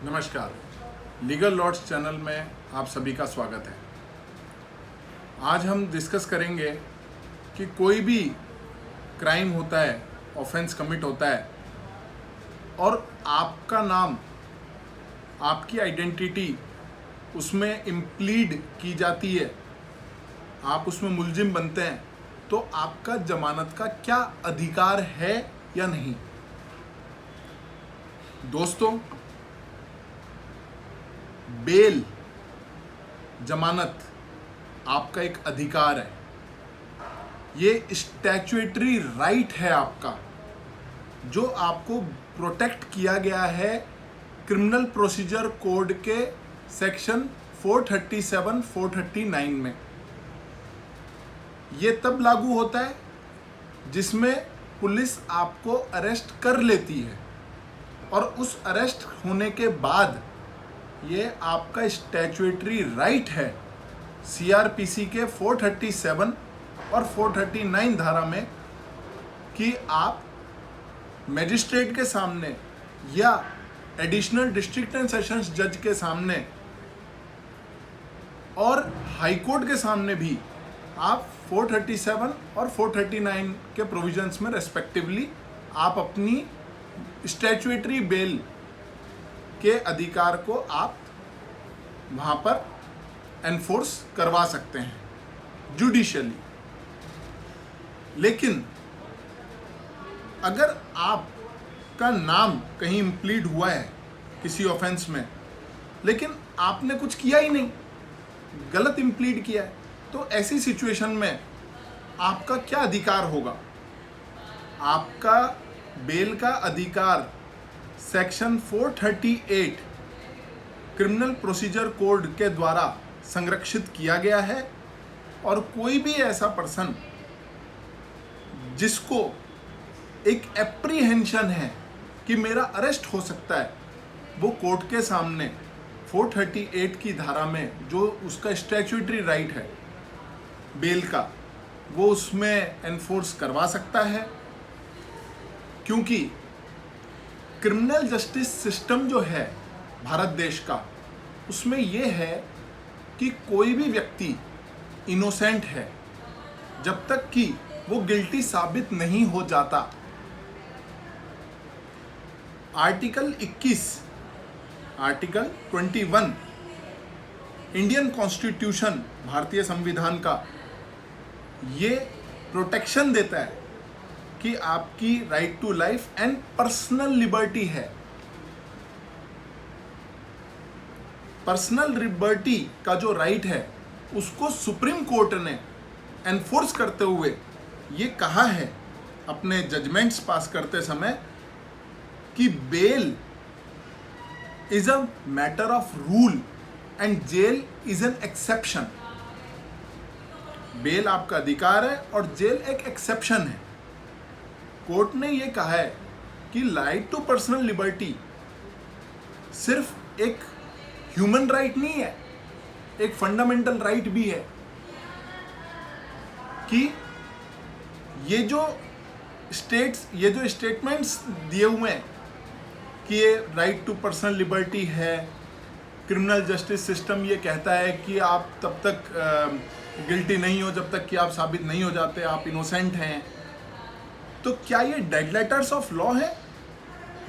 नमस्कार, legal Lord's channel में आप सभी का स्वागत है। आज हम डिस्कस करेंगे कि कोई भी क्राइम होता है, ऑफेंस कमिट होता है और आपका नाम, आपकी आइडेंटिटी उसमें इम्प्लीड की जाती है, आप उसमें मुलजिम बनते हैं, तो आपका जमानत का क्या अधिकार है या नहीं। दोस्तों, बेल, जमानत आपका एक अधिकार है। ये स्टैट्यूटरी राइट है आपका, जो आपको प्रोटेक्ट किया गया है क्रिमिनल प्रोसीजर कोड के सेक्शन 437, 439 में। ये तब लागू होता है जिसमें पुलिस आपको अरेस्ट कर लेती है और उस अरेस्ट होने के बाद ये आपका स्टैट्यूटरी राइट है सीआरपीसी के 437 और 439 धारा में कि आप मजिस्ट्रेट के सामने या एडिशनल डिस्ट्रिक्ट एंड सेशंस जज के सामने और हाई कोर्ट के सामने भी आप 437 और 439 के प्रोविजंस में रेस्पेक्टिवली आप अपनी स्टैट्यूटरी बेल के अधिकार को आप वहाँ पर एनफोर्स करवा सकते हैं जुडिशियली। लेकिन अगर आपका नाम कहीं इम्प्लीड हुआ है किसी ऑफेंस में, लेकिन आपने कुछ किया ही नहीं, गलत इम्प्लीड किया है, तो ऐसी सिचुएशन में आपका क्या अधिकार होगा। आपका बेल का अधिकार सेक्शन 438 क्रिमिनल प्रोसीजर कोड के द्वारा संरक्षित किया गया है और कोई भी ऐसा पर्सन जिसको एक एप्रीहेंशन है कि मेरा अरेस्ट हो सकता है, वो कोर्ट के सामने 438 की धारा में जो उसका स्टैट्यूटरी राइट है बेल का, वो उसमें एनफोर्स करवा सकता है। क्योंकि क्रिमिनल जस्टिस सिस्टम जो है भारत देश का, उसमें ये है कि कोई भी व्यक्ति इनोसेंट है जब तक कि वो गिल्टी साबित नहीं हो जाता। आर्टिकल 21, आर्टिकल 21 इंडियन कॉन्स्टिट्यूशन, भारतीय संविधान का, ये प्रोटेक्शन देता है कि आपकी right to life and personal liberty है। पर्सनल लिबर्टी का जो राइट है उसको सुप्रीम कोर्ट ने एनफोर्स करते हुए ये कहा है अपने जजमेंट्स पास करते समय कि bail is a matter of rule and jail is an exception. Bail आपका अधिकार है और जेल एक एक्सेप्शन है। कोर्ट ने ये कहा है कि राइट टू पर्सनल लिबर्टी सिर्फ एक ह्यूमन राइट नहीं है, एक फंडामेंटल राइट भी है। कि ये जो स्टेटमेंट्स दिए हुए हैं कि ये राइट टू पर्सनल लिबर्टी है, क्रिमिनल जस्टिस सिस्टम ये कहता है कि आप तब तक गिल्टी नहीं हो जब तक कि आप साबित नहीं हो जाते, आप इनोसेंट हैं। तो क्या ये डेड लेटर्स ऑफ लॉ है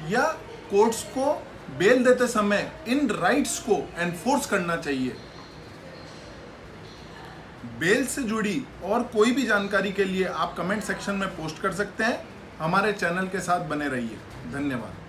या कोर्ट्स को बेल देते समय इन राइट्स को एनफोर्स करना चाहिए। बेल से जुड़ी और कोई भी जानकारी के लिए आप कमेंट सेक्शन में पोस्ट कर सकते हैं। हमारे चैनल के साथ बने रहिए। धन्यवाद।